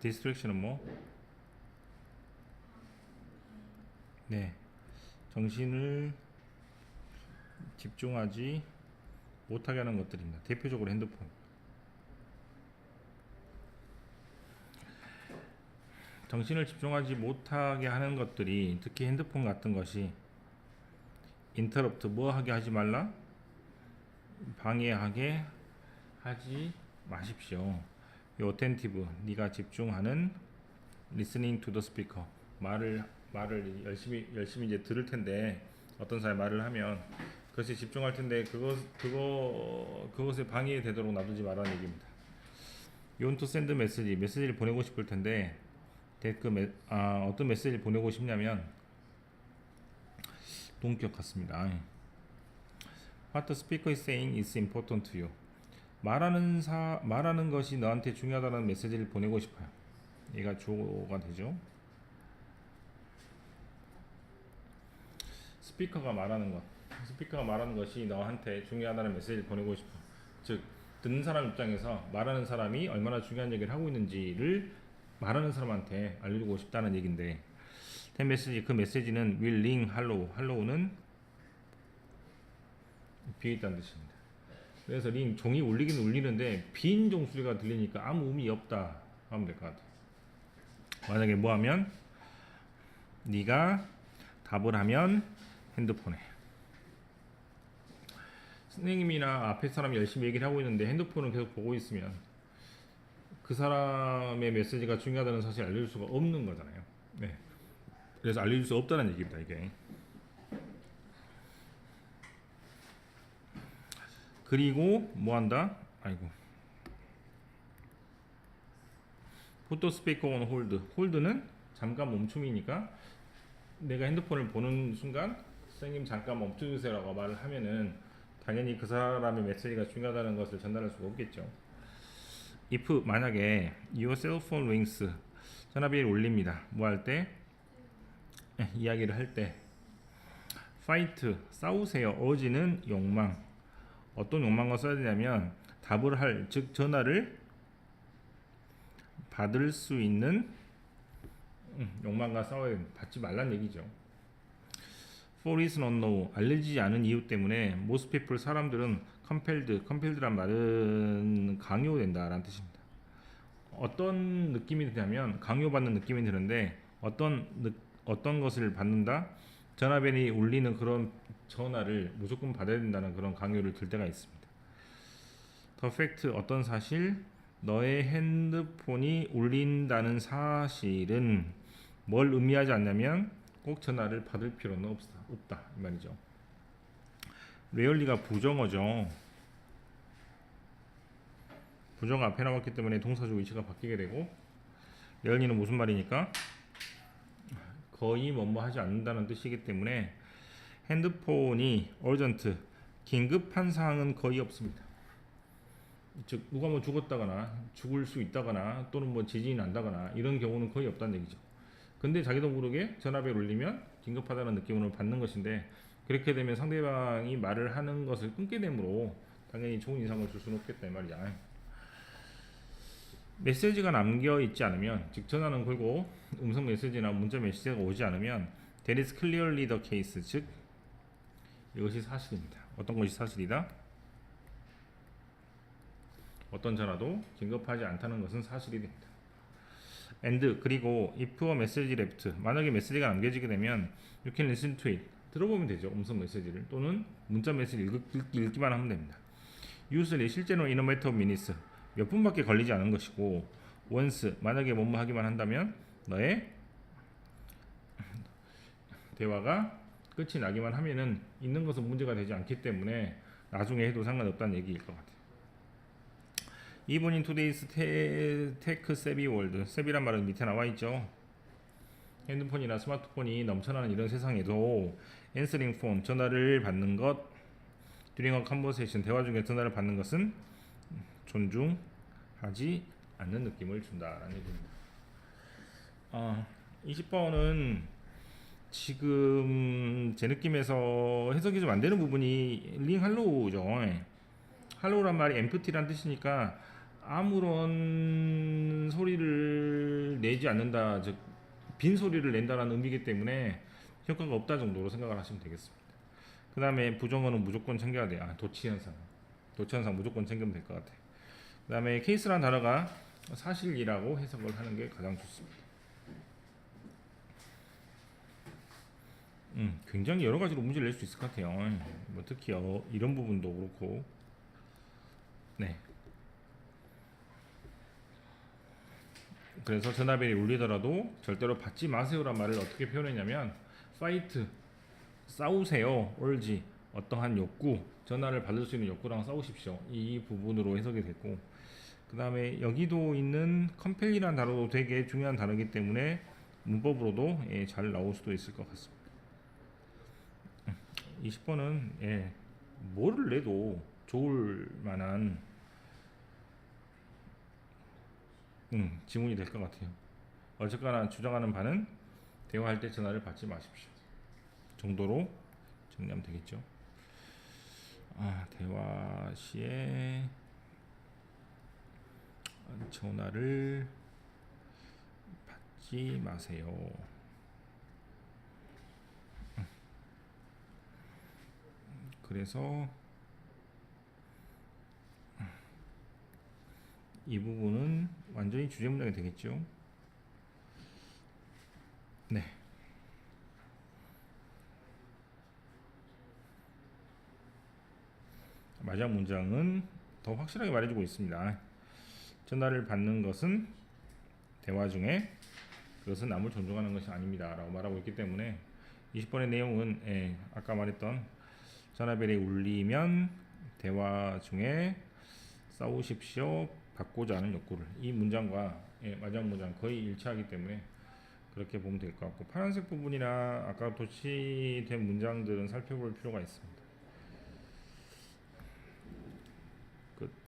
distraction은 뭐? 네, 정신을 집중하지 못하게 하는 것들입니다. 대표적으로 핸드폰. 정신을 집중하지 못하게 하는 것들이 특히 핸드폰 같은 것이 interrupt 뭐 하게 하지 말라? 방해하게 하지 마십시오. 이 attentive 네가 집중하는 listening to the speaker 말을 열심히 이제 들을 텐데 어떤 사람이 말을 하면 그것에 집중할 텐데 그것에 방해되도록 놔두지 말라는 얘기입니다. You want to send 메시지를 보내고 싶을 텐데 어떤 메시지를 보내고 싶냐면 동격 같습니다. What the speaker is saying is important to you. 말하는 것이 너한테 중요하다는 메시지를 보내고 싶어요. 얘가 주어가 되죠. 스피커가 말하는 것이 너한테 중요하다는 메시지를 보내고 싶어. 즉 듣는 사람 입장에서 말하는 사람이 얼마나 중요한 얘기를 하고 있는지를 말하는 사람한테 알려주고 싶다는 얘기인데, 그 메시지는 will ring hallow는 비어 있다는 뜻입니다. 그래서 종이 울리긴 울리는데 빈 종소리가 들리니까 아무 의미 없다 하면 될 것 같아요. 만약에 뭐 하면 네가 답을 하면 핸드폰에 선생님이나 앞에 사람이 열심히 얘기를 하고 있는데 핸드폰을 계속 보고 있으면 그 사람의 메시지가 중요하다는 사실을 알려줄 수가 없는 거잖아요. 네. 그래서 알려줄 수 없다는 얘기입니다. 이게. 그리고 뭐 한다? put the speaker on hold. 홀드는 잠깐 멈춤이니까 내가 핸드폰을 보는 순간 선생님 잠깐 멈춰주세요라고 말을 하면은 당연히 그 사람의 메시지가 중요하다는 것을 전달할 수가 없겠죠. if 만약에 your cell phone rings 전화벨이 울립니다. 뭐 할 때? 이야기를 할 때. fight 싸우세요. urge는 욕망. 어떤 욕망을 써야 되냐면 답을 할, 즉 전화를 받을 수 있는 욕망과 싸워야 받지 말란 얘기죠. For reason unknown 알려지지 않은 이유 때문에 most people 사람들은 compelled란 말은 강요된다라는 뜻입니다. 어떤 느낌이 드냐면 강요받는 느낌이 드는데 어떤 것을 받는다? 전화벨이 울리는 그런 전화를 무조건 받아야 된다는 그런 강요를 들 때가 있습니다. The fact 어떤 사실 너의 핸드폰이 울린다는 사실은 뭘 의미하지 않냐면 꼭 전화를 받을 필요는 없다 이 말이죠. rarely가 부정어죠. 부정어 앞에 나왔기 때문에 동사적 위치가 바뀌게 되고, rarely는 무슨 말이니까 거의 뭐뭐 하지 않는다는 뜻이기 때문에 핸드폰이 urgent 긴급한 사항은 거의 없습니다. 즉 누가 뭐 죽었다거나 죽을 수 있다거나 또는 뭐 지진이 난다거나 이런 경우는 거의 없다는 얘기죠. 근데 자기도 모르게 전화벨 울리면 긴급하다는 느낌을 받는 것인데, 그렇게 되면 상대방이 말을 하는 것을 끊게 되므로 당연히 좋은 인상을 줄 수는 없겠다 이 말이야. 메시지가 남겨 있지 않으면, 즉 전화는 걸고 음성 메시지나 문자 메시지가 오지 않으면 that is clearly the case, 즉 이것이 사실입니다. 어떤 것이 사실이다? 어떤 전화도 긴급하지 않다는 것은 사실이 됩니다. and 그리고 if a message left 만약에 메시지가 남겨지게 되면 you can listen to it 들어보면 되죠. 음성 메시지를 또는 문자 메시지 읽기만 하면 됩니다. usually 실제로 in a matter of minutes 몇 분밖에 걸리지 않은 것이고, once 만약에 뭐뭐 하기만 한다면 너의 대화가 끝이 나기만 하면은 있는 것은 문제가 되지 않기 때문에 나중에 해도 상관없다는 얘기일 것 같아요. Even in today's tech-savvy world, savvy란 말은 밑에 나와 있죠. 핸드폰이나 스마트폰이 넘쳐나는 이런 세상에도 answering phone, 전화를 받는 것, during a conversation, 대화 중에 전화를 받는 것은 존중하지 않는 느낌을 준다라는 얘기입니다. 20번은 지금 제 느낌에서 해석이 좀 안 되는 부분이 링 할로우죠. 할로우란 말이 empty란 뜻이니까 아무런 소리를 내지 않는다, 즉 빈 소리를 낸다라는 의미이기 때문에 효과가 없다 정도로 생각을 하시면 되겠습니다. 그 다음에 부정어는 무조건 챙겨야 돼요. 도치현상. 도치현상 무조건 챙기면 될 것 같아요. 그 다음에 케이스라는 단어가 사실이라고 해석을 하는 게 가장 좋습니다. 굉장히 여러 가지로 문제를 낼 수 있을 것 같아요. 뭐 특히 이런 부분도 그렇고. 네. 그래서 전화벨이 울리더라도 절대로 받지 마세요란 말을 어떻게 표현했냐면 fight, 싸우세요, urge, 어떠한 욕구, 전화를 받을 수 있는 욕구랑 싸우십시오. 이 부분으로 해석이 됐고, 그 다음에 여기도 있는 compel이라는 단어도 되게 중요한 단어이기 때문에 문법으로도 잘 나올 수도 있을 것 같습니다. 20번은 뭐를 내도 좋을 만한 지문이 될 것 같아요. 어쨌거나 주장하는 바는 대화할 때 전화를 받지 마십시오 정도로 정리하면 되겠죠. 대화 시에 전화를 받지 마세요. 그래서 이 부분은 완전히 주제 문장이 되겠죠. 네. 마지막 문장은 더 확실하게 말해주고 있습니다. 전화를 받는 것은 대화 중에 그것은 남을 존중하는 것이 아닙니다 라고 말하고 있기 때문에 20번의 내용은 아까 말했던 전화벨이 울리면 대화 중에 싸우십시오, 받고자 하는 욕구를, 이 문장과 마지막 문장 거의 일치하기 때문에 그렇게 보면 될 것 같고, 파란색 부분이나 아까 도치된 문장들은 살펴볼 필요가 있습니다. 끝.